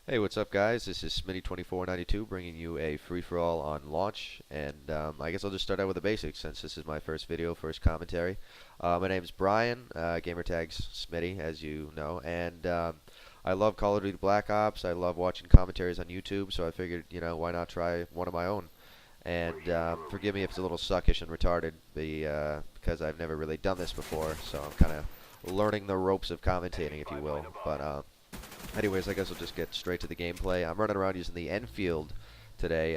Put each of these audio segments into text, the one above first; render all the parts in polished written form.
Hey, what's up, guys? This is Smitty2492 bringing you a free-for-all on launch, and I guess I'll just start out with the basics since this is my first video, first commentary. My name's Brian, gamertag's Smitty, as you know, and I love Call of Duty Black Ops. I love watching commentaries on YouTube, so I figured, why not try one of my own? And forgive me if it's a little suckish and retarded, because I've never really done this before, so I'm kind of learning the ropes of commentating, if you will. But anyways, I guess we'll just get straight to the gameplay. I'm running around using the Enfield today.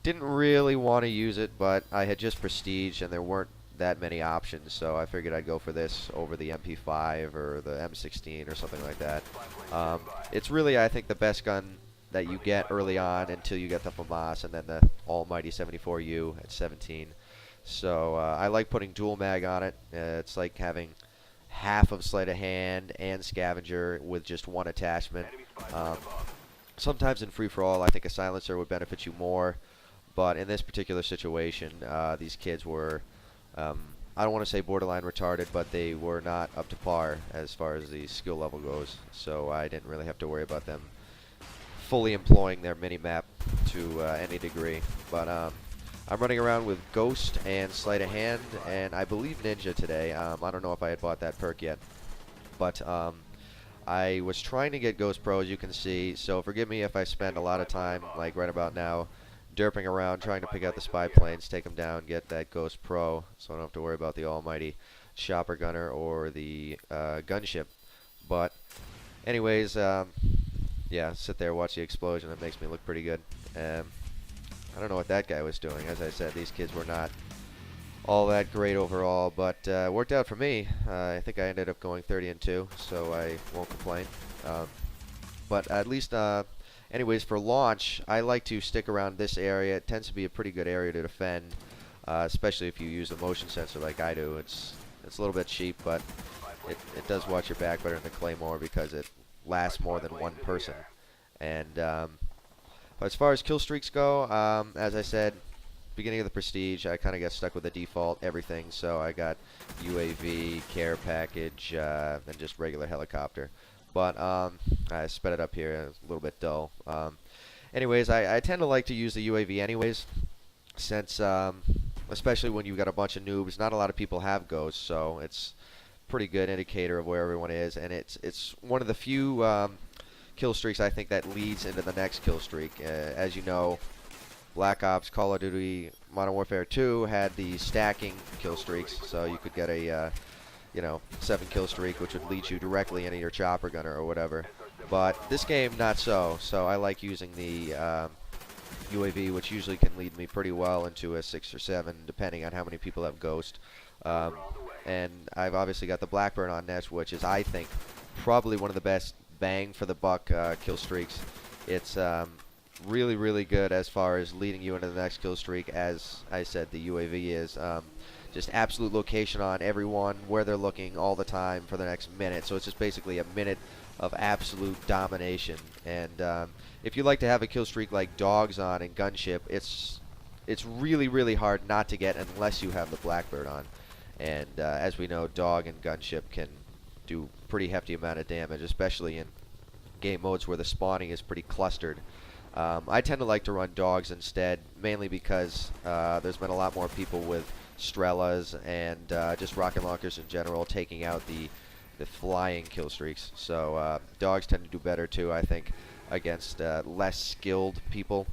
Didn't really want to use it, but I had just Prestige, and there weren't that many options, so I figured I'd go for this over the MP5 or the M16 or something like that. It's really, I think, the best gun that you get early on until you get the FAMAS and then the almighty 74U at 17. So I like putting dual mag on it. It's like having half of sleight of hand and scavenger with just one attachment. Sometimes in free-for-all, I think a silencer would benefit you more, but in this particular situation, these kids were, I don't want to say borderline retarded, but they were not up to par as far as the skill level goes, so I didn't really have to worry about them fully employing their mini-map to any degree. But I'm running around with Ghost and Sleight of Hand, and I believe Ninja today. I don't know if I had bought that perk yet, but I was trying to get Ghost Pro, as you can see, so forgive me if I spend a lot of time, like right about now, derping around trying to pick out the spy planes, take them down, get that Ghost Pro, so I don't have to worry about the almighty chopper gunner or the gunship. But anyways, yeah, sit there, watch the explosion. It makes me look pretty good. I don't know what that guy was doing. As I said, these kids were not all that great overall, but worked out for me. I think I ended up going 30-2, so I won't complain. But at least, anyways, for launch, I like to stick around this area. It tends to be a pretty good area to defend, especially if you use a motion sensor like I do. It's a little bit cheap, but it does watch your back better than the Claymore because it lasts more than one person. And but as far as kill streaks go, as I said, beginning of the Prestige, I kind of got stuck with the default everything, so I got UAV, care package, and just regular helicopter. But I sped it up here, it's a little bit dull. Anyways, I tend to like to use the UAV anyways, since especially when you've got a bunch of noobs, not a lot of people have ghosts, so it's a pretty good indicator of where everyone is, and it's one of the few kill streaks I think that leads into the next kill streak. As you know, Black Ops, Call of Duty, Modern Warfare 2 had the stacking kill streaks, so you could get a 7 kill streak, which would lead you directly into your chopper gunner or whatever. But this game, not so. So I like using the UAV, which usually can lead me pretty well into a 6 or 7, depending on how many people have Ghost. And I've obviously got the Blackburn on next, which is, I think, probably one of the best bang for the buck kill streaks. It's really, really good as far as leading you into the next kill streak. As I said, the UAV is just absolute location on everyone, where they're looking all the time for the next minute. So it's just basically a minute of absolute domination. And if you like to have a kill streak like Dogs on and Gunship, it's really, really hard not to get unless you have the Blackbird on. And as we know, Dog and Gunship can do pretty hefty amount of damage, especially in game modes where the spawning is pretty clustered. I tend to like to run Dogs instead, mainly because there's been a lot more people with Strellas and just rocket launchers in general taking out the flying kill streaks. So Dogs tend to do better too, I think, against less skilled people.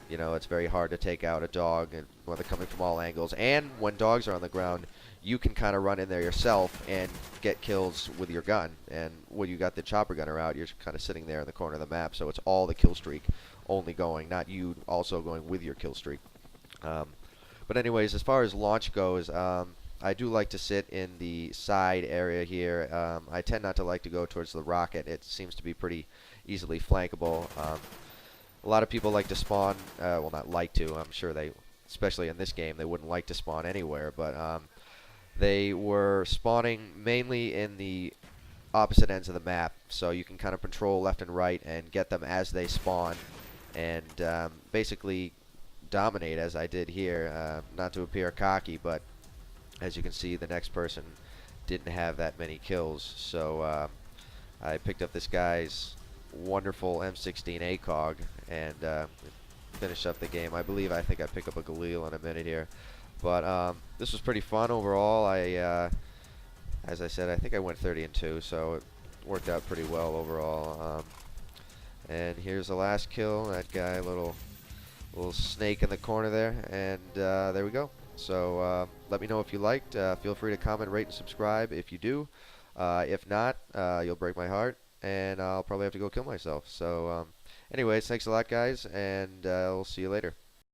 It's very hard to take out a dog, and when they're coming from all angles. And when dogs are on the ground, you can kind of run in there yourself and get kills with your gun. And when you got the chopper gunner out, you're kind of sitting there in the corner of the map. So it's all the kill streak only going, not you also going with your kill streak. But anyways, as far as launch goes, I do like to sit in the side area here. I tend not to like to go towards the rocket. It seems to be pretty easily flankable. A lot of people like to spawn, well, not like to, I'm sure they, especially in this game, they wouldn't like to spawn anywhere, but they were spawning mainly in the opposite ends of the map, so you can kind of control left and right and get them as they spawn, and basically dominate, as I did here. Not to appear cocky, but as you can see, the next person didn't have that many kills, so I picked up this guy's wonderful M16 ACOG and finish up the game. I think I pick up a Galil in a minute here. But this was pretty fun overall. As I said, I think I went 30-2, so it worked out pretty well overall. And here's the last kill. That guy, little snake in the corner there, and there we go. So let me know if you liked. Feel free to comment, rate, and subscribe if you do. If not, you'll break my heart, and I'll probably have to go kill myself. So anyways, thanks a lot, guys, and we'll see you later.